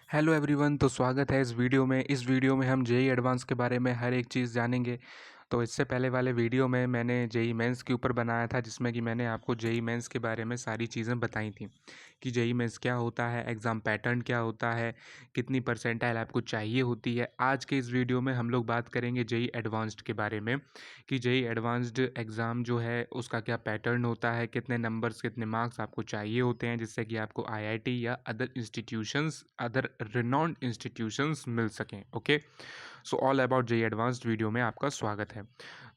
Hello everyone. तो स्वागत है इस वीडियो में हम जेई एडवांस के बारे में हर एक चीज़ जानेंगे। तो इससे पहले वाले वीडियो में मैंने जेई मेंस के ऊपर बनाया था, जिसमें कि मैंने आपको जेई मेंस के बारे में सारी चीज़ें बताई थी कि जेई मेंस क्या होता है, एग्ज़ाम पैटर्न क्या होता है, कितनी परसेंटाइल आपको चाहिए होती है। आज के इस वीडियो में हम लोग बात करेंगे जेई एडवांस्ड के बारे में कि जेई एडवांस्ड एग्ज़ाम जो है उसका क्या पैटर्न होता है, कितने नंबर्स कितने मार्क्स आपको चाहिए होते हैं जिससे कि आपको आईआईटी या अदर रिनॉन्ड इंस्टीट्यूशंस मिल सकें। Okay, so all about JEE advanced video में आपका स्वागत है।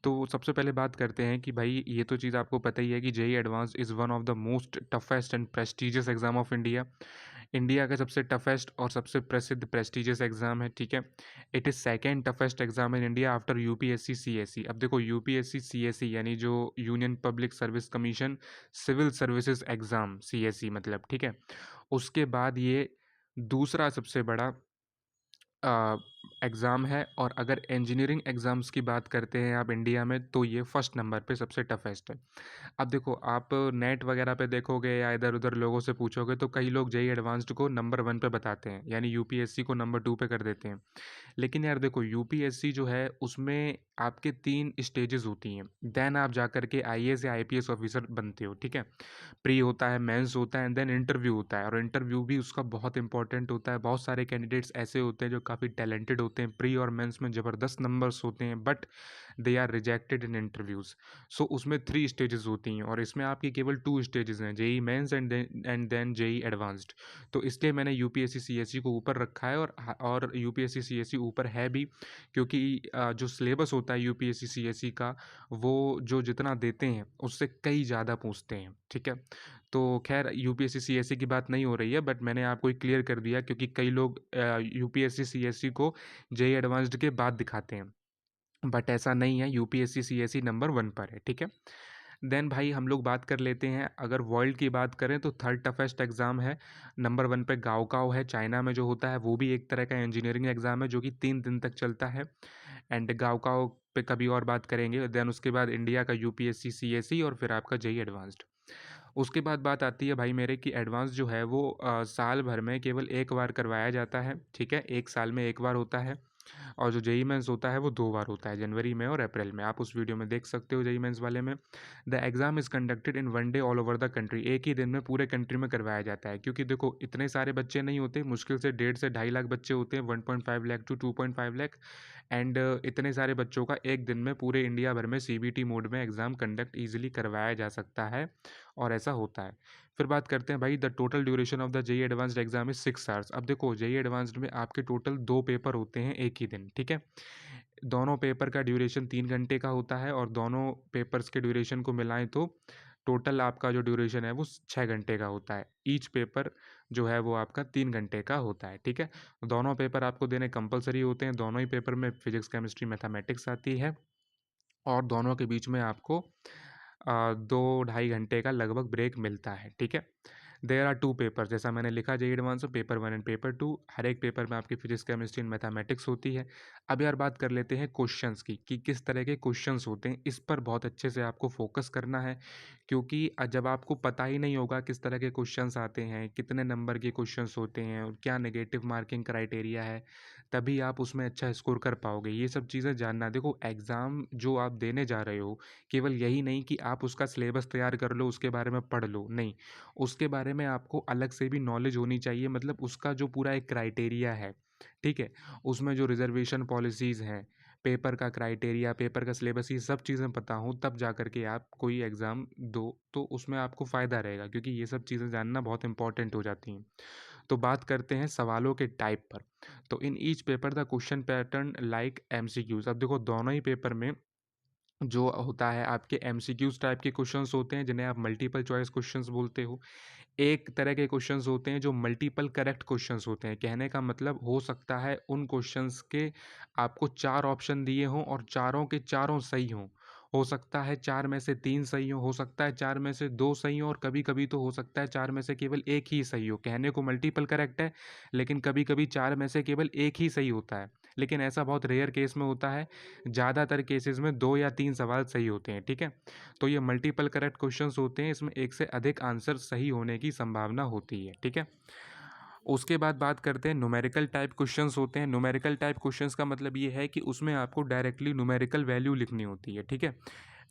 तो सबसे पहले बात करते हैं कि भाई ये तो चीज़ आपको पता ही है कि JEE advanced is one of the most toughest and prestigious exam of India. India का सबसे टफेस्ट और सबसे प्रसिद्ध प्रेस्टिजियस एग्जाम है। ठीक है, it is second toughest exam in India after UPSC CSE. अब देखो, यूपीएससी सीएसई यानी जो union public service commission civil services exam, CSE मतलब, ठीक है, उसके बाद ये दूसरा सबसे बड़ा एग्ज़ाम है। और अगर इंजीनियरिंग एग्ज़ाम्स की बात करते हैं आप इंडिया में, तो ये फर्स्ट नंबर पे सबसे टफेस्ट है। अब देखो, आप नेट वगैरह पे देखोगे या इधर उधर लोगों से पूछोगे तो कई लोग जेई एडवांस्ड को नंबर 1 पे बताते हैं, यानी यूपीएससी को नंबर 2 पे कर देते हैं। लेकिन यार देखो, यूपीएससी जो है उसमें आपके 3 स्टेजेस होती हैं, देन आप जा कर के आईएएस या आईपीएस ऑफिसर बनते हो। ठीक है, प्री होता है, मेंस होता है, एंड देन इंटरव्यू होता है। और इंटरव्यू भी उसका बहुत इंपॉर्टेंट होता है। बहुत सारे कैंडिडेट्स ऐसे होते हैं जो काफ़ी टैलेंटेड होते हैं, प्री और मेंस में ज़बरदस्त नंबर्स होते हैं, but they are rejected in interviews. So उसमें 3 स्टेजेस होती हैं और इसमें आपकी केवल 2 स्टेजेस हैं, JEE mains and then JEE advanced. तो इसलिए मैंने यूपीएससी सीएसई को ऊपर रखा है, और यूपीएससी सीएसई ऊपर है भी, क्योंकि जो सिलेबस होता है यूपीएससी सीएसई का, वो जो जितना देते हैं उससे कई ज़्यादा पूछते हैं। ठीक है, तो खैर यूपीएससी सीएसई की बात नहीं हो रही है, बट मैंने आपको क्लियर कर दिया, क्योंकि कई लोग यूपीएससी सीएसई को जेई एडवांस्ड के बाद दिखाते हैं, बट ऐसा नहीं है। यूपीएससी सीएसई नंबर 1 पर है। ठीक है, देन भाई हम लोग बात कर लेते हैं, अगर वर्ल्ड की बात करें तो थर्ड टफेस्ट एग्ज़ाम है। नंबर 1 पे गाओकाओ है, चाइना में जो होता है, वो भी एक तरह का इंजीनियरिंग एग्ज़ाम है जो कि 3 दिन तक चलता है। एंड गाओकाओ पे कभी और बात करेंगे। देन उसके बाद इंडिया का यूपीएससी सीएसई और फिर आपका जेई एडवांस्ड। उसके बाद बात आती है भाई मेरे कि एडवांस जो है वो साल भर में केवल एक बार करवाया जाता है। ठीक है, एक साल में एक बार होता है। और जो जेई मेंस होता है वो 2 बार होता है, जनवरी में और अप्रैल में। आप उस वीडियो में देख सकते हो जेई मेंस वाले में। The exam is conducted in 1 day all over the country. एक ही दिन में पूरे कंट्री में करवाया जाता है, क्योंकि देखो इतने सारे बच्चे नहीं होते, मुश्किल से 1.5 से 2.5 लाख बच्चे होते हैं, 1.5 लाख टू 2.5 लाख। एंड इतने सारे बच्चों का एक दिन में पूरे इंडिया भर में सीबीटी मोड में एग्ज़ाम कंडक्ट ईजिली करवाया जा सकता है, और ऐसा होता है। फिर बात करते हैं भाई, the total duration of the JEE advanced exam is 6 hours. अब देखो, जेई एडवांस्ड में आपके टोटल 2 पेपर होते हैं एक ही दिन। ठीक है, दोनों पेपर का ड्यूरेशन 3 घंटे का होता है, और दोनों पेपर्स के ड्यूरेशन को मिलाएं तो टोटल आपका जो ड्यूरेशन है वो 6 घंटे का होता है। ईच पेपर जो है वो आपका 3 घंटे का होता है। ठीक है, दोनों पेपर आपको देने कंपलसरी होते हैं। दोनों ही पेपर में फिजिक्स केमिस्ट्री मैथमेटिक्स आती है, और दोनों के बीच में आपको 2 ढाई घंटे का लगभग ब्रेक मिलता है। ठीक है, देयर आर 2 पेपर, जैसा मैंने लिखा जेई एडवांस में, पेपर 1 एंड पेपर 2। हर एक पेपर में आपकी फिजिक्स केमिस्ट्री एंड मैथमेटिक्स होती है। अब यार बात कर लेते हैं क्वेश्चंस की, कि किस तरह के क्वेश्चंस होते हैं। इस पर बहुत अच्छे से आपको फोकस करना है, क्योंकि जब आपको पता ही नहीं होगा किस तरह के क्वेश्चंस आते हैं, कितने नंबर के क्वेश्चंस होते हैं और क्या नेगेटिव मार्किंग क्राइटेरिया है, तभी आप उसमें अच्छा स्कोर कर पाओगे। ये सब चीज़ें जानना। देखो, एग्ज़ाम जो आप देने जा रहे हो, केवल यही नहीं कि आप उसका सिलेबस तैयार कर लो, उसके बारे में पढ़ लो, नहीं, उसके बारे में आपको अलग से भी नॉलेज होनी चाहिए। मतलब उसका जो पूरा एक क्राइटेरिया है, ठीक है, उसमें जो रिजर्वेशन पॉलिसीज़ हैं, पेपर का क्राइटेरिया, पेपर का सिलेबस, ये सब चीज़ें पता हों, तब जा कर के आप कोई एग्ज़ाम दो, तो उसमें आपको फ़ायदा रहेगा, क्योंकि ये सब चीज़ें जानना बहुत इंपॉर्टेंट हो जाती हैं। तो बात करते हैं सवालों के टाइप पर। तो in each paper the question pattern like MCQs. अब देखो, दोनों ही पेपर में जो होता है आपके एमसीक्यूज़ टाइप के क्वेश्चंस होते हैं, जिन्हें आप मल्टीपल चॉइस क्वेश्चंस बोलते हो। एक तरह के क्वेश्चंस होते हैं जो मल्टीपल करेक्ट क्वेश्चंस होते हैं। कहने का मतलब, हो सकता है उन क्वेश्चंस के आपको 4 ऑप्शन दिए हों और चारों के चारों सही हों। हो सकता है 4 में से 3 सही हों, हो सकता है 4 में से 2 सही हों, और कभी-कभी तो हो सकता है 4 में से केवल 1 ही सही हो। कहने को मल्टीपल करेक्ट है, लेकिन कभी-कभी 4 में से केवल 1 ही सही होता है। लेकिन ऐसा बहुत रेयर केस में होता है। ज़्यादातर केसेस में 2 या 3 सवाल सही होते हैं। ठीक है, तो ये मल्टीपल करेक्ट क्वेश्चंस होते हैं। इसमें एक से अधिक आंसर सही होने की संभावना होती है। ठीक है, उसके बाद बात करते हैं न्यूमेरिकल टाइप क्वेश्चंस होते हैं। न्यूमेरिकल टाइप क्वेश्चंस का मतलब ये है कि उसमें आपको डायरेक्टली न्यूमेरिकल वैल्यू लिखनी होती है, ठीक है।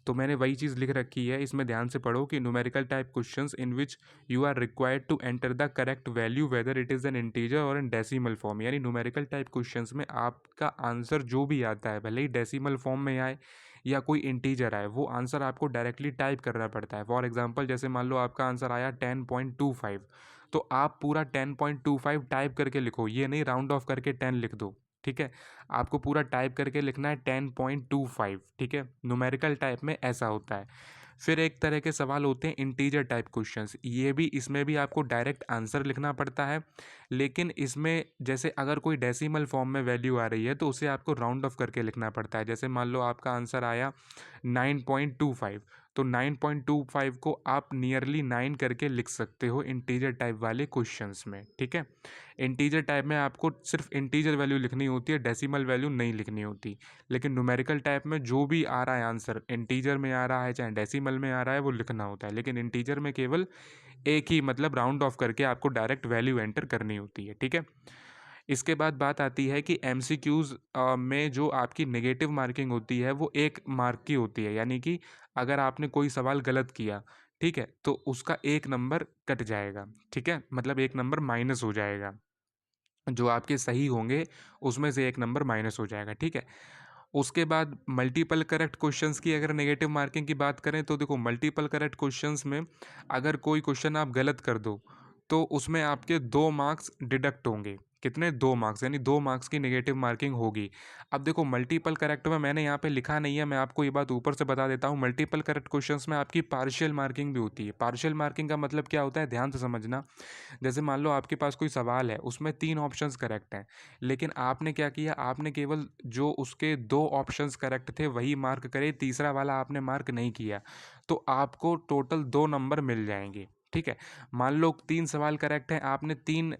तो मैंने वही चीज़ लिख रखी है, इसमें ध्यान से पढ़ो कि numerical type questions in which you are required to enter the correct value whether it is an integer or in decimal form. यानी न्यूमेरिकल टाइप क्वेश्चंस में आपका आंसर जो भी आता है, भले ही डेसिमल फॉर्म में आए या कोई इंटीजर आए, वो आंसर आपको डायरेक्टली टाइप करना पड़ता है। फॉर एग्जाम्पल, जैसे मान लो आपका आंसर आया 10.25, तो आप पूरा 10.25 टाइप करके लिखो, ये नहीं राउंड ऑफ करके 10 लिख दो, ठीक है। आपको पूरा टाइप करके लिखना है 10.25, ठीक है। न्यूमेरिकल टाइप में ऐसा होता है। फिर एक तरह के सवाल होते हैं इंटीजर टाइप क्वेश्चंस, ये भी, इसमें भी आपको डायरेक्ट आंसर लिखना पड़ता है, लेकिन इसमें जैसे अगर कोई डेसिमल फॉर्म में वैल्यू आ रही है तो उसे आपको राउंड ऑफ करके लिखना पड़ता है। जैसे मान लो आपका आंसर आया 9.25, तो 9.25 को आप नियरली 9 करके लिख सकते हो इंटीजर टाइप वाले क्वेश्चंस में, ठीक है। इंटीजर टाइप में आपको सिर्फ इंटीजर वैल्यू लिखनी होती है, डेसिमल वैल्यू नहीं लिखनी होती। लेकिन न्यूमेरिकल टाइप में जो भी आ रहा है आंसर, इंटीजर में आ रहा है चाहे डेसिमल में आ रहा है, वो लिखना होता है। लेकिन इंटीजर में केवल एक ही, मतलब राउंड ऑफ करके आपको डायरेक्ट वैल्यू एंटर करनी होती है, ठीक है। इसके बाद बात आती है कि एमसीक्यूज में जो आपकी नेगेटिव मार्किंग होती है वो 1 मार्क की होती है। यानी कि अगर आपने कोई सवाल गलत किया, ठीक है, तो उसका 1 नंबर कट जाएगा, ठीक है, मतलब 1 नंबर माइनस हो जाएगा। जो आपके सही होंगे उसमें से 1 नंबर माइनस हो जाएगा, ठीक है। उसके बाद मल्टीपल करेक्ट क्वेश्चंस की अगर नेगेटिव मार्किंग की बात करें तो देखो, मल्टीपल करेक्ट क्वेश्चंस में अगर कोई क्वेश्चन आप गलत कर दो तो उसमें आपके 2 मार्क्स डिडक्ट होंगे। कितने? 2 मार्क्स, यानी 2 मार्क्स की नेगेटिव मार्किंग होगी। अब देखो, मल्टीपल करेक्ट में मैंने यहाँ पे लिखा नहीं है, मैं आपको ये बात ऊपर से बता देता हूँ। मल्टीपल करेक्ट क्वेश्चंस में आपकी पार्शियल मार्किंग भी होती है। पार्शियल मार्किंग का मतलब क्या होता है, ध्यान से समझना। जैसे मान लो आपके पास कोई सवाल है, उसमें 3 ऑप्शंस करेक्ट हैं, लेकिन आपने क्या किया, आपने केवल जो उसके 2 ऑप्शंस करेक्ट थे वही मार्क करे, तीसरा वाला आपने मार्क नहीं किया, तो आपको टोटल 2 नंबर मिल जाएंगे, ठीक है। मान लो 3 सवाल करेक्ट हैं, आपने 3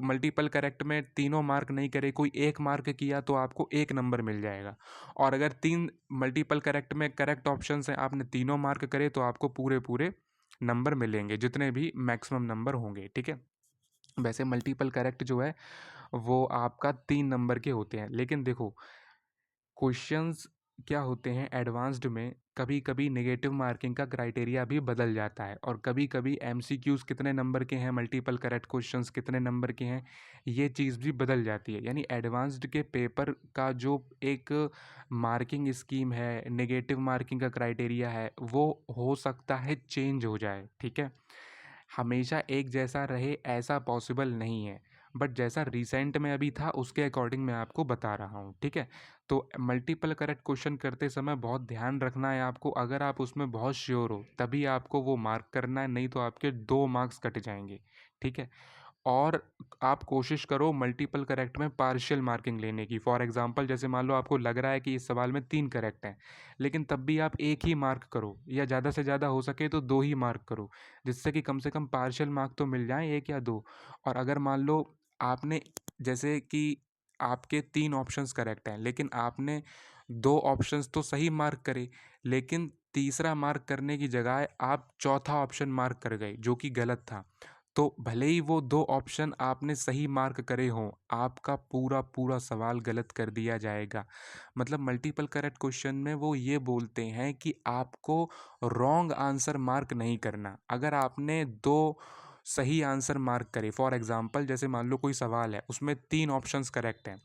मल्टीपल करेक्ट में तीनों मार्क नहीं करे, कोई एक मार्क किया, तो आपको 1 नंबर मिल जाएगा। और अगर 3 मल्टीपल करेक्ट में करेक्ट ऑप्शंस हैं, आपने तीनों मार्क करे, तो आपको पूरे पूरे नंबर मिलेंगे, जितने भी मैक्सिमम नंबर होंगे, ठीक है। वैसे मल्टीपल करेक्ट जो है वो आपका 3 नंबर के होते हैं। लेकिन देखो, क्वेश्चंस क्या होते हैं एडवांस्ड में, कभी कभी नेगेटिव मार्किंग का क्राइटेरिया भी बदल जाता है, और कभी कभी एमसीक्यूज कितने नंबर के हैं, मल्टीपल करेक्ट क्वेश्चंस कितने नंबर के हैं, ये चीज़ भी बदल जाती है। यानी एडवांस्ड के पेपर का जो एक मार्किंग स्कीम है, नेगेटिव मार्किंग का क्राइटेरिया है, वो हो सकता है चेंज हो जाए, ठीक है। हमेशा एक जैसा रहे ऐसा पॉसिबल नहीं है, बट जैसा रिसेंट में अभी था उसके अकॉर्डिंग मैं आपको बता रहा हूँ, ठीक है। तो मल्टीपल करेक्ट क्वेश्चन करते समय बहुत ध्यान रखना है आपको। अगर आप उसमें बहुत श्योर हो तभी आपको वो मार्क करना है, नहीं तो आपके 2 मार्क्स कट जाएंगे, ठीक है। और आप कोशिश करो मल्टीपल करेक्ट में पार्शियल मार्किंग लेने की। फॉर एग्जांपल, जैसे मान लो आपको लग रहा है कि इस सवाल में 3 करेक्ट हैं, लेकिन तब भी आप एक ही मार्क करो, या ज़्यादा से ज़्यादा हो सके तो 2 ही मार्क करो, जिससे कि कम से कम पार्शियल मार्क तो मिल जाए, 1 या 2। और अगर मान लो आपने, जैसे कि आपके 3 ऑप्शंस करेक्ट हैं, लेकिन आपने 2 ऑप्शंस तो सही मार्क करे, लेकिन तीसरा मार्क करने की जगह आप चौथा ऑप्शन मार्क कर गए जो कि गलत था, तो भले ही वो 2 ऑप्शन आपने सही मार्क करे हों, आपका पूरा पूरा सवाल गलत कर दिया जाएगा। मतलब मल्टीपल करेक्ट क्वेश्चन में वो ये बोलते हैं कि आपको रॉन्ग आंसर मार्क नहीं करना। अगर आपने 2 सही आंसर मार्क करे, फॉर एग्जांपल जैसे मान लो कोई सवाल है उसमें 3 ऑप्शंस करेक्ट हैं,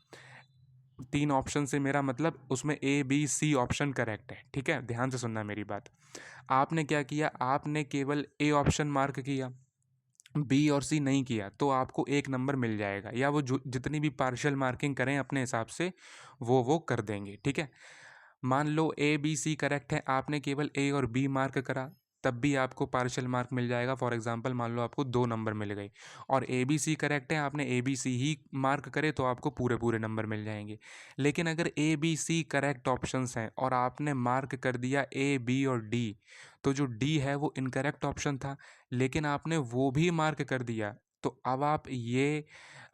3 ऑप्शन से मेरा मतलब उसमें A B C option correct है, ठीक है, ध्यान से सुनना मेरी बात। आपने क्या किया, आपने केवल ए ऑप्शन मार्क किया, बी और सी नहीं किया, तो आपको 1 नंबर मिल जाएगा, या वो जो जितनी भी पार्शियल मार्किंग करें अपने हिसाब से वो कर देंगे, ठीक है। मान लो ए बी सी करेक्ट है, आपने केवल ए और बी मार्क करा, तब भी आपको पार्शियल मार्क मिल जाएगा। फॉर एग्जांपल मान लो आपको 2 नंबर मिल गए, और ए बी सी करेक्ट है, आपने ए बी सी ही मार्क करे, तो आपको पूरे पूरे नंबर मिल जाएंगे। लेकिन अगर A B C correct options हैं और आपने मार्क कर दिया ए बी और डी, तो जो डी है वो इनकरेक्ट ऑप्शन था, लेकिन आपने वो भी मार्क कर दिया, तो अब आप ये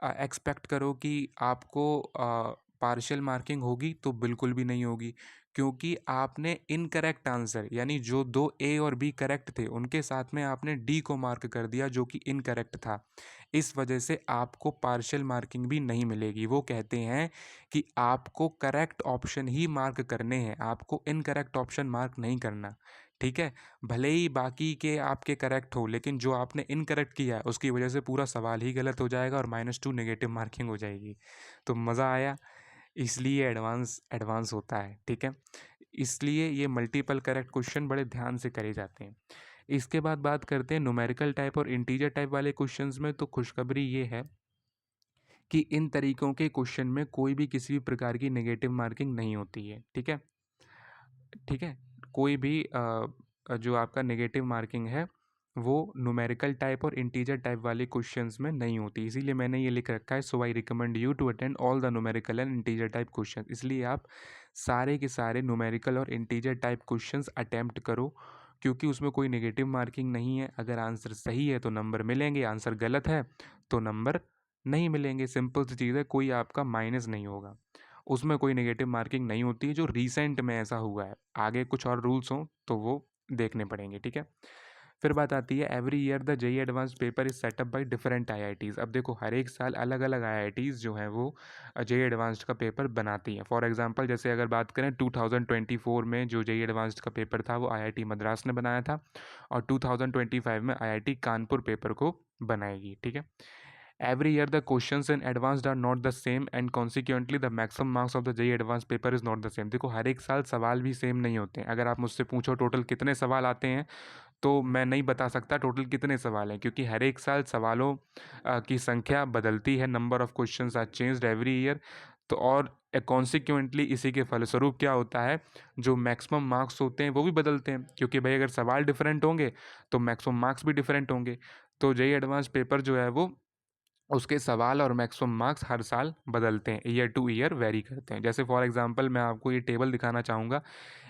एक्सपेक्ट करो कि आपको पार्शियल मार्किंग होगी, तो बिल्कुल भी नहीं होगी, क्योंकि आपने इनकरेक्ट आंसर, यानी जो 2 ए और बी करेक्ट थे उनके साथ में आपने डी को मार्क कर दिया जो कि इनकरेक्ट था। इस वजह से आपको पार्शियल मार्किंग भी नहीं मिलेगी। वो कहते हैं कि आपको करेक्ट ऑप्शन ही मार्क करने हैं, आपको इनकरेक्ट ऑप्शन मार्क नहीं करना, ठीक है। भले ही बाकी के आपके करेक्ट हो, लेकिन जो आपने इनकरेक्ट किया है उसकी वजह से पूरा सवाल ही गलत हो जाएगा और -2 नेगेटिव मार्किंग हो जाएगी। तो मज़ा आया, इसलिए एडवांस एडवांस होता है, ठीक है। इसलिए ये मल्टीपल करेक्ट क्वेश्चन बड़े ध्यान से करे जाते हैं। इसके बाद बात करते हैं न्यूमेरिकल टाइप और इंटीजर टाइप वाले क्वेश्चंस में। तो खुशखबरी ये है कि इन तरीकों के क्वेश्चन में कोई भी किसी भी प्रकार की नेगेटिव मार्किंग नहीं होती है, ठीक है। ठीक है, कोई भी जो आपका नेगेटिव मार्किंग है वो न्यूमेरिकल टाइप और इंटीजर टाइप वाले क्वेश्चंस में नहीं होती। इसीलिए मैंने ये लिख रखा है, so I recommend you to attend all the numerical and integer type question. इसलिए आप सारे के सारे न्यूमेरिकल और इंटीजर टाइप क्वेश्चंस अटेम्प्ट करो, क्योंकि उसमें कोई नेगेटिव मार्किंग नहीं है। अगर आंसर सही है तो नंबर मिलेंगे, आंसर गलत है तो नंबर नहीं मिलेंगे। सिंपल सी चीज़ है, कोई आपका माइनस नहीं होगा, उसमें कोई नेगेटिव मार्किंग नहीं होती है। जो रिसेंट में ऐसा हुआ है, आगे कुछ और रूल्स हों तो वो देखने पड़ेंगे, ठीक है। फिर बात आती है, every year the JEE advance paper is setup by different IITs. अब देखो, हर एक साल अलग अलग आईआईटीज़ जो हैं वो जेईई एडवांस्ड का पेपर बनाती हैं। फॉर एग्जांपल, जैसे अगर बात करें 2024 में जो जेईई एडवांस्ड का पेपर था वो आईआईटी मद्रास ने बनाया था, और 2025 में आईआईटी कानपुर पेपर को बनाएगी, ठीक है। Every year the questions in advanced are not the same and consequently the maximum marks of the JEE advanced paper is not the same। देखो, हर एक साल सवाल भी सेम नहीं होते हैं। अगर आप मुझसे पूछो टोटल कितने सवाल आते हैं, तो मैं नहीं बता सकता टोटल कितने सवाल हैं, क्योंकि हर एक साल सवालों की संख्या बदलती है। Number of questions are changed every year. तो और कॉन्सिक्वेंटली इसी के फलस्वरूप क्या होता है, जो मैक्सिमम मार्क्स होते हैं वो भी बदलते हैं, क्योंकि भाई अगर सवाल डिफरेंट होंगे तो मैक्सिमम मार्क्स भी डिफरेंट होंगे। तो जेईई एडवांस पेपर जो है वो, उसके सवाल और मैक्सिमम मार्क्स हर साल बदलते हैं, ईयर टू ईयर वेरी करते हैं। जैसे फॉर एग्जांपल मैं आपको ये टेबल दिखाना चाहूँगा।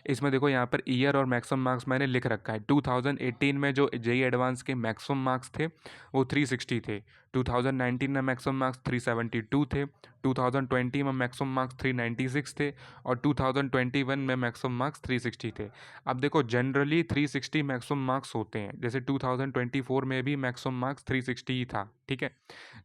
इसमें देखो, यहाँ पर ईयर और मैक्सिमम मार्क्स मैंने लिख रखा है। 2018 में जो जेईई एडवांस के मैक्सिमम मार्क्स थे वो 360 थे। 2019 में मैक्सिमम मार्क्स 372 थे। 2020 में मैक्सिमम मार्क्स 396 थे। और 2021 में मैक्सिमम मार्क्स 360 थे। अब देखो, जनरली 360 मैक्सिमम मार्क्स होते हैं। जैसे 2024 में भी मैक्सिमम मार्क्स 360 ही था, ठीक है।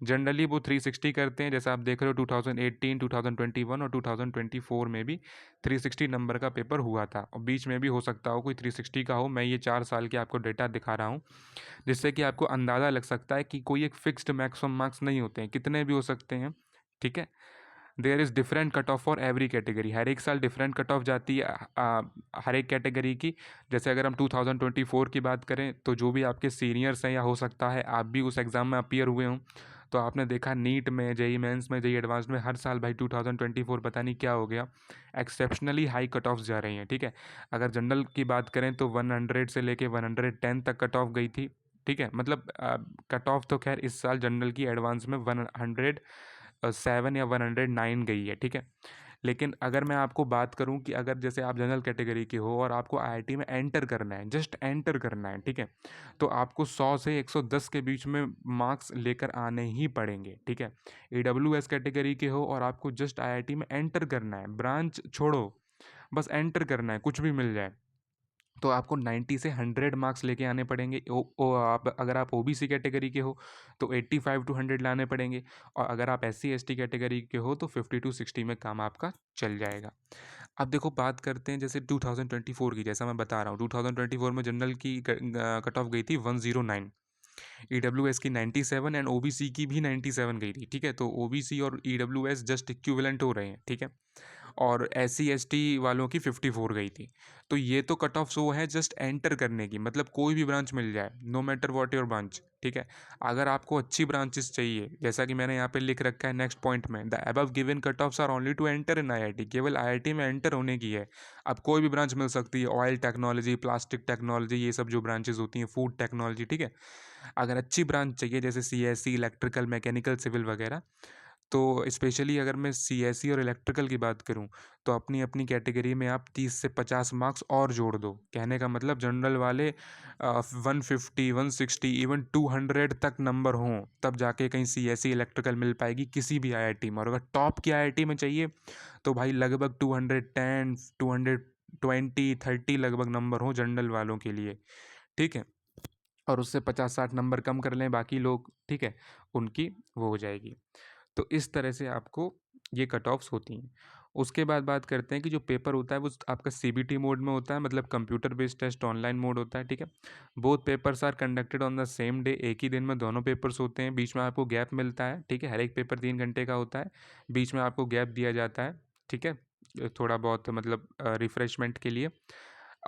जनरली वो 360 करते हैं। जैसे आप देख रहे हो 2018, 2021 और 2024 में भी 360 नंबर का पेपर हुआ था, और बीच में भी हो सकता हो कोई 360 का हो। मैं ये 4 साल के आपको डेटा दिखा रहा हूँ, जिससे कि आपको अंदाज़ा लग सकता है कि कोई एक फिक्स्ड मैक्सिमम मार्क्स नहीं होते हैं, कितने भी हो सकते हैं, ठीक है। There is different cut off for every category. हर एक साल डिफरेंट कट ऑफ जाती है हर एक कैटेगरी की। जैसे अगर हम 2024 की बात करें, तो जो भी आपके सीनियर्स हैं, या हो सकता है आप भी उस एग्ज़ाम में अपीयर हुए हों, तो आपने देखा नीट में, जेईई मेंस में, जेईई एडवांस्ड में हर साल भाई 2024 पता नहीं क्या हो गया, एक्सेप्शनली हाई कट ऑफ्स जा रही हैं, ठीक है। अगर जनरल की बात करें तो 100 से लेके 110 तक कट ऑफ गई थी, ठीक है। मतलब कट ऑफ तो खैर इस साल जनरल की एडवांस में 107 या 109 गई है, ठीक है। लेकिन अगर मैं आपको बात करूं कि अगर जैसे आप जनरल कैटेगरी के हो और आपको आईआईटी में एंटर करना है, जस्ट एंटर करना है, ठीक है, तो आपको 100 से 110 के बीच में मार्क्स लेकर आने ही पड़ेंगे, ठीक है। ईडब्ल्यूएस कैटेगरी के हो और आपको जस्ट आईआईटी में एंटर करना है, ब्रांच छोड़ो, बस एंटर करना है, कुछ भी मिल जाए, तो आपको 90 से 100 मार्क्स लेके आने पड़ेंगे। आप अगर आप ओबीसी कैटेगरी के हो तो 85 टू 100 लाने पड़ेंगे, और अगर आप एससी एसटी कैटेगरी के हो तो 50 टू 60 में काम आपका चल जाएगा। अब देखो, बात करते हैं जैसे 2024 की। जैसा मैं बता रहा हूँ, 2024 में जनरल की कट ऑफ गई थी 109, ईडब्ल्यूएस की 97 एंड ओबीसी की भी 97 गई थी, ठीक है। तो ओबीसी और ईडब्ल्यूएस जस्ट इक्विवेलेंट हो रहे हैं, ठीक है। और एससी एसटी वालों की 54 गई थी। तो ये तो कट ऑफ वो है जस्ट एंटर करने की, मतलब कोई भी ब्रांच मिल जाए, no matter what your branch, ठीक है। अगर आपको अच्छी ब्रांचेस चाहिए, जैसा कि मैंने यहाँ पे लिख रखा है नेक्स्ट पॉइंट में, the above given cut offs are only to enter in IIT. केवल आईआईटी में एंटर होने की है। अब कोई भी ब्रांच मिल सकती है, ऑयल टेक्नोलॉजी, प्लास्टिक टेक्नोलॉजी, ये सब जो ब्रांचेस होती हैं, फूड टेक्नोलॉजी, ठीक है। अगर अच्छी ब्रांच चाहिए जैसे सीएससी, इलेक्ट्रिकल, मैकेनिकल, सिविल वगैरह, तो स्पेशली अगर मैं सीएससी और इलेक्ट्रिकल की बात करूं, तो अपनी अपनी कैटेगरी में आप 30 से 50 मार्क्स और जोड़ दो। कहने का मतलब, जनरल वाले 150, 160, इवन 200 तक नंबर हों, तब जाके कहीं सीएससी इलेक्ट्रिकल मिल पाएगी किसी भी आईआईटी में। और अगर टॉप की आईआईटी में चाहिए तो भाई लगभग 210, 220, 30 लगभग नंबर हो जनरल वालों के लिए, ठीक है। और उससे 50-60 नंबर कम कर लें बाकी लोग, ठीक है, उनकी वो हो जाएगी। तो इस तरह से आपको ये कट ऑफ्स होती हैं। उसके बाद बात करते हैं कि जो पेपर होता है वो आपका सीबीटी मोड में होता है, मतलब computer based test online mode होता है, ठीक है। Both papers are conducted on the same day, एक ही दिन में दोनों पेपर्स होते हैं, बीच में आपको गैप मिलता है, ठीक है। हर एक पेपर 3 घंटे का होता है, बीच में आपको गैप दिया जाता है, ठीक है, थोड़ा बहुत मतलब रिफ्रेशमेंट के लिए।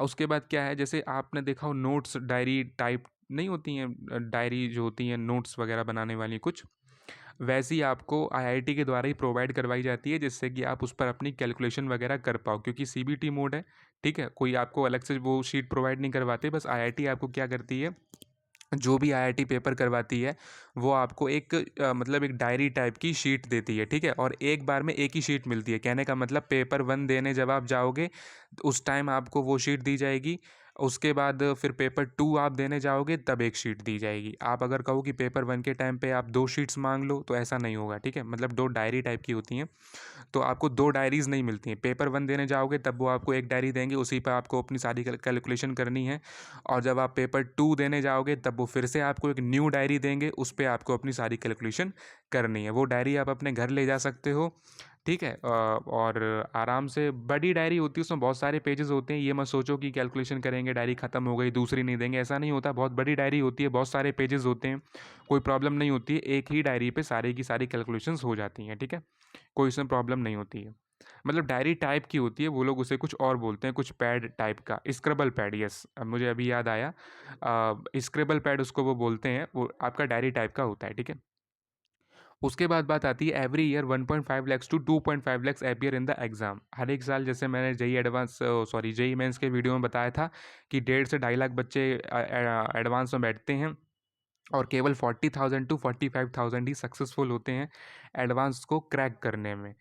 उसके बाद क्या है, जैसे आपने देखा हो नोट्स डायरी टाइप नहीं होती हैं, डायरी जो होती हैं नोट्स वगैरह बनाने वाली कुछ, वैसी आपको आईआईटी के द्वारा ही प्रोवाइड करवाई जाती है, जिससे कि आप उस पर अपनी कैलकुलेशन वगैरह कर पाओ, क्योंकि सीबीटी मोड है, ठीक है। कोई आपको अलग से वो शीट प्रोवाइड नहीं करवाते, बस आईआईटी आपको क्या करती है, जो भी आईआईटी पेपर करवाती है वो आपको एक मतलब एक डायरी टाइप की शीट देती है, ठीक है। और एक बार में एक ही शीट मिलती है, कहने का मतलब पेपर 1 देने जब आप जाओगे उस टाइम आपको वो शीट दी जाएगी, उसके बाद फिर पेपर 2 आप देने जाओगे तब एक शीट दी जाएगी। आप अगर कहो कि पेपर 1 के टाइम पे आप 2 शीट्स मांग लो तो ऐसा नहीं होगा, ठीक है, मतलब 2 डायरी टाइप की होती हैं। तो आपको 2 डायरीज़ नहीं मिलती हैं, पेपर 1 देने जाओगे तब वो आपको एक डायरी देंगे, उसी पे आपको अपनी सारी कैलकुलेशन करनी है। और जब आप पेपर 2 देने जाओगे तब वो फिर से आपको एक न्यू डायरी देंगे, उस पे आपको अपनी सारी कैलकुलेशन करनी है। वो डायरी आप अपने घर ले जा सकते हो, ठीक है। और आराम से बड़ी डायरी होती है, उसमें बहुत सारे पेजेस होते हैं, ये मत सोचो कि कैलकुलेशन करेंगे डायरी ख़त्म हो गई दूसरी नहीं देंगे, ऐसा नहीं होता। बहुत बड़ी डायरी होती है, बहुत सारे पेजेस होते हैं, कोई प्रॉब्लम नहीं होती है, एक ही डायरी पे सारी की सारी कैलकुलेशंस हो जाती हैं, ठीक है, कोई उसमें प्रॉब्लम नहीं होती है। मतलब डायरी टाइप की होती है, वो लोग उसे कुछ और बोलते हैं, कुछ पैड टाइप का, स्क्रिबल पैड, यस, अब मुझे अभी याद आया, स्क्रिबल पैड उसको वो बोलते हैं, वो आपका डायरी टाइप का होता है, ठीक है। उसके बाद बात आती है every year 1.5 lakhs to 2.5 lakhs appear in the exam. हर एक साल, जैसे मैंने JEE advance sorry JEE mains के वीडियो में बताया था कि 1.5 से 2.5 लाख बच्चे एडवांस में बैठते हैं, और केवल 40,000 टू 45,000 ही सक्सेसफुल होते हैं एडवांस को क्रैक करने में।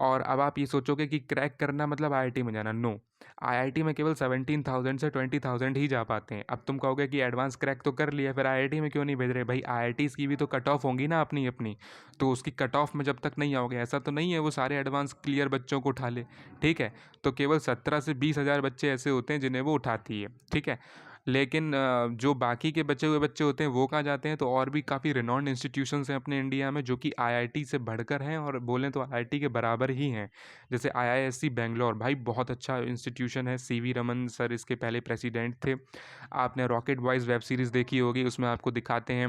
और अब आप ये सोचोगे कि क्रैक करना मतलब आईआईटी में जाना, नो, आईआईटी में केवल 17,000 से 20,000 ही जा पाते हैं। अब तुम कहोगे कि एडवांस क्रैक तो कर लिया, फिर आईआईटी में क्यों नहीं भेज रहे? भाई आईआईटीज़ की भी तो कट ऑफ होंगी ना अपनी अपनी, तो उसकी कट ऑफ में जब तक नहीं आओगे, ऐसा तो नहीं है वो सारे एडवांस क्लियर बच्चों को उठा ले, ठीक है। तो केवल 17 से 20 हज़ार बच्चे ऐसे होते हैं जिन्हें वो उठाती है, ठीक है। लेकिन जो बाकी के बचे हुए बच्चे होते हैं वो कहाँ जाते हैं? तो और भी काफ़ी रिनॉन्ड इंस्टीट्यूशंस हैं अपने इंडिया में जो कि आईआईटी से बढ़कर हैं, और बोलें तो आईआईटी के बराबर ही हैं। जैसे आईआईएससी बैंगलोर, भाई बहुत अच्छा इंस्टीट्यूशन है, सीवी रमन सर इसके पहले प्रेसिडेंट थे। आपने रॉकेट बॉयज़ वेब सीरीज़ देखी होगी, उसमें आपको दिखाते हैं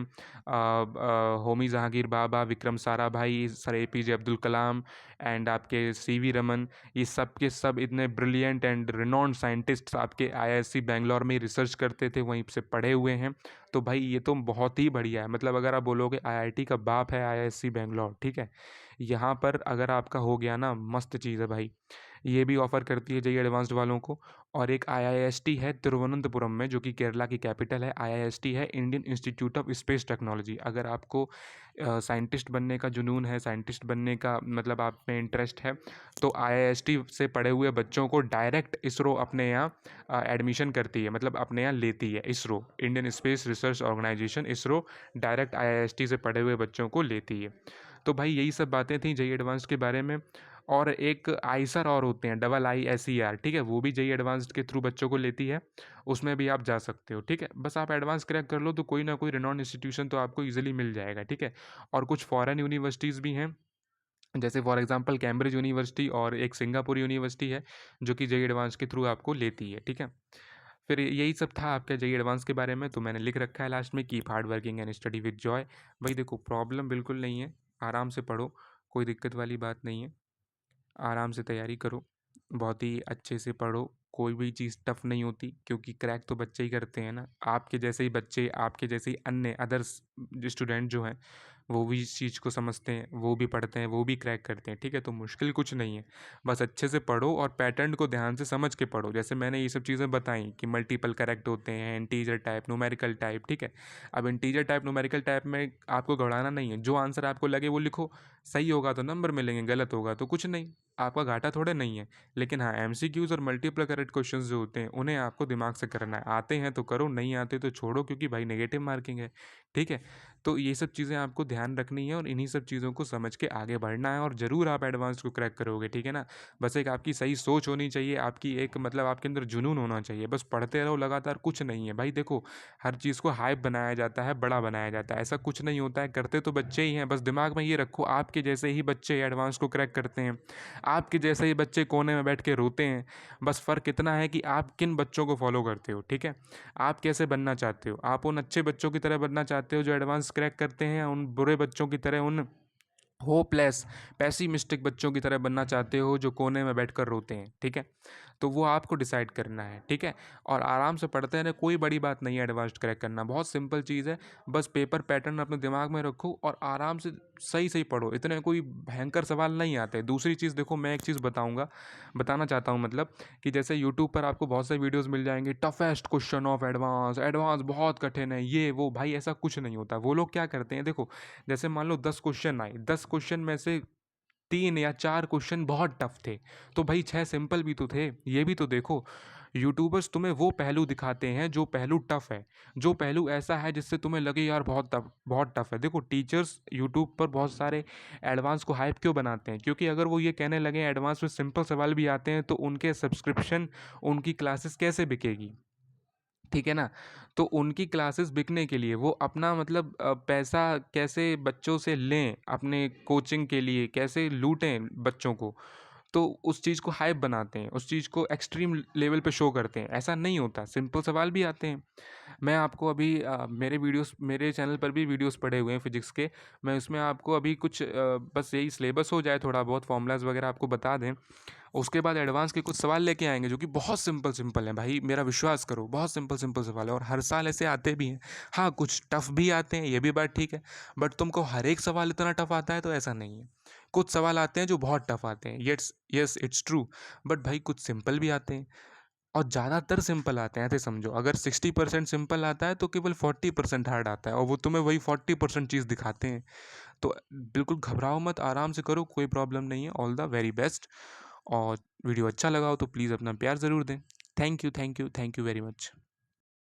Homi Jahangir Bhabha, Vikram Sarabhai, sir APJ Abdul Kalam and आपके सीवी रमन, ये सब के सब इतने ब्रिलियंट एंड रिनॉन्ड साइंटिस्ट्स आपके आईआईएससी बैंगलोर में रिसर्च करते थे, वहीं से पढ़े हुए हैं। तो भाई ये तो बहुत ही बढ़िया है, मतलब अगर आप बोलोगे आईआईटी का बाप है आईआईएससी बैंगलोर, ठीक है। यहाँ पर अगर आपका हो गया ना, मस्त चीज़ है भाई। ये भी ऑफ़र करती है जेईई एडवांस्ड वालों को। और एक आईआईएसटी है तिरुवनंतपुरम में, जो कि केरला की कैपिटल है। आईआईएसटी है Indian institute of space technology. अगर आपको साइंटिस्ट बनने का जुनून है, साइंटिस्ट बनने का मतलब आप में इंटरेस्ट है, तो आईआईएसटी से पढ़े हुए बच्चों को डायरेक्ट इसरो अपने यहाँ एडमिशन करती है, मतलब अपने यहाँ लेती है। ISRO, Indian space research organisation, ISRO direct IIST से पढ़े हुए बच्चों को लेती है। तो भाई यही सब बातें थी जेईई एडवांस्ड के बारे में। और एक आईसर और होते हैं, IISER, ठीक है, वो भी जेईई एडवांस्ड के थ्रू बच्चों को लेती है, उसमें भी आप जा सकते हो, ठीक है। बस आप एडवांस क्रैक कर लो तो कोई ना कोई रिनॉन्ड इंस्टीट्यूशन तो आपको ईजिली मिल जाएगा, ठीक है। और कुछ फॉरेन यूनिवर्सिटीज़ भी हैं, जैसे फॉर एग्जांपल कैम्ब्रिज यूनिवर्सिटी, और एक सिंगापुर यूनिवर्सिटी है जो कि जेईई एडवांस के थ्रू आपको लेती है, ठीक है। फिर यही सब था आपका जेईई एडवांस के बारे में। तो मैंने लिख रखा है लास्ट में, keep hard working and study with Joy. भाई देखो, प्रॉब्लम बिल्कुल नहीं है, आराम से पढ़ो, कोई दिक्कत वाली बात नहीं है, आराम से तैयारी करो, बहुत ही अच्छे से पढ़ो। कोई भी चीज़ टफ़ नहीं होती, क्योंकि क्रैक तो बच्चे ही करते हैं ना। आपके जैसे ही बच्चे, आपके जैसे ही अन्य अदर्स स्टूडेंट जो हैं, वो भी इस चीज़ को समझते हैं, वो भी पढ़ते हैं, वो भी क्रैक करते हैं, ठीक है। तो मुश्किल कुछ नहीं है, बस अच्छे से पढ़ो और पैटर्न को ध्यान से समझ के पढ़ो। जैसे मैंने ये सब चीज़ें बताई कि मल्टीपल करेक्ट होते हैं, इंटीजर टाइप, न्यूमेरिकल टाइप, ठीक है। अब इंटीजर टाइप, न्यूमेरिकल टाइप में आपको घबराना नहीं है, जो आंसर आपको लगे वो लिखो, सही होगा तो नंबर मिलेंगे, गलत होगा तो कुछ नहीं। आपका घाटा थोड़े नहीं है। लेकिन हाँ, एमसीक्यूज़ और मल्टीपल करेक्ट क्वेश्चंस जो होते हैं, उन्हें आपको दिमाग से करना है। आते हैं तो करो, नहीं आते तो छोड़ो, क्योंकि भाई नेगेटिव मार्किंग है, ठीक है? तो ये सब चीज़ें आपको ध्यान रखनी है और इन्हीं सब चीज़ों को समझ के आगे बढ़ना है और ज़रूर आप एडवांस्ड को क्रैक करोगे, ठीक है ना? बस एक आपकी सही सोच होनी चाहिए, आपकी एक मतलब आपके अंदर जुनून होना चाहिए। बस पढ़ते रहो लगातार, कुछ नहीं है। भाई देखो, हर चीज़ को हाइप बनाया जाता है, बड़ा बनाया जाता है, ऐसा कुछ नहीं होता है। करते तो बच्चे ही हैं, बस दिमाग में ये रखो, आपके जैसे ही बच्चे एडवांस को क्रैक करते हैं। आपके जैसे ही बच्चे कोने में बैठ के रोते हैं। बस फ़र्क इतना है कि आप किन बच्चों को फॉलो करते हो, ठीक है? आप कैसे बनना चाहते हो? आप उन अच्छे बच्चों की तरह बनना चाहते हो जो एडवांस क्रैक करते हैं, या उन बुरे बच्चों की तरह, उन होपलेस पेसिमिस्टिक बच्चों की तरह बनना चाहते हो जो कोने में बैठकर रोते हैं, ठीक है? तो वो आपको डिसाइड करना है, ठीक है? और आराम से पढ़ते रहना, कोई बड़ी बात नहीं है एडवांस्ड क्रैक करना, बहुत सिंपल चीज़ है। बस पेपर पैटर्न अपने दिमाग में रखो और आराम से सही-सही पढ़ो, इतने कोई भयंकर सवाल नहीं आते। दूसरी चीज़ देखो, मैं एक चीज़ बताना चाहता हूँ, मतलब कि जैसे यूट्यूब पर आपको बहुत सारी वीडियोज़ मिल जाएँगी, toughest question of advance, advance बहुत कठिन है, ये वो। भाई ऐसा कुछ नहीं होता। वो लोग क्या करते हैं, देखो, जैसे मान लो 10 क्वेश्चन आए, 10 क्वेश्चन में से 3 या 4 क्वेश्चन बहुत टफ थे, तो भाई 6 सिंपल भी तो थे। ये भी तो देखो, यूट्यूबर्स तुम्हें वो पहलू दिखाते हैं जो पहलू टफ है, जो पहलू ऐसा है जिससे तुम्हें लगे यार बहुत टफ है। देखो, टीचर्स यूट्यूब पर बहुत सारे एडवांस को हाइप क्यों बनाते हैं, क्योंकि अगर वो ये कहने लगे एडवांस में सिंपल सवाल भी आते हैं, तो उनके सब्सक्रिप्शन, उनकी क्लासेस कैसे बिकेगी, ठीक है ना? तो उनकी क्लासेस बिकने के लिए वो अपना मतलब पैसा कैसे बच्चों से लें, अपने कोचिंग के लिए कैसे लूटें बच्चों को, तो उस चीज़ को हाइप बनाते हैं, उस चीज़ को एक्सट्रीम लेवल पे शो करते हैं। ऐसा नहीं होता, सिंपल सवाल भी आते हैं। मैं आपको अभी मेरे चैनल पर भी वीडियोस पड़े हुए हैं फिजिक्स के। मैं उसमें आपको अभी कुछ बस यही सिलेबस हो जाए, थोड़ा बहुत फॉर्मूलाज वगैरह आपको बता दें, उसके बाद एडवांस के कुछ सवाल लेके आएंगे जो कि बहुत सिंपल सिंपल हैं। भाई मेरा विश्वास करो, बहुत सिंपल सिंपल सवाल है और हर साल ऐसे आते भी हैं। हाँ, कुछ टफ भी आते हैं, ये भी बात ठीक है, बट तुमको हर एक सवाल इतना टफ आता है तो ऐसा नहीं है। कुछ सवाल आते हैं जो बहुत टफ आते हैं, yes yes it's true, but भाई कुछ सिंपल भी आते हैं और ज़्यादातर सिंपल आते हैं। ऐसे समझो, अगर 60% सिंपल आता है तो केवल 40% हार्ड आता है, और वो तुम्हें वही 40% चीज़ दिखाते हैं। तो बिल्कुल घबराओ मत, आराम से करो, कोई प्रॉब्लम नहीं है। All the very best. और वीडियो अच्छा लगा हो तो प्लीज़ अपना प्यार ज़रूर दें। Thank you, thank you, thank you very much.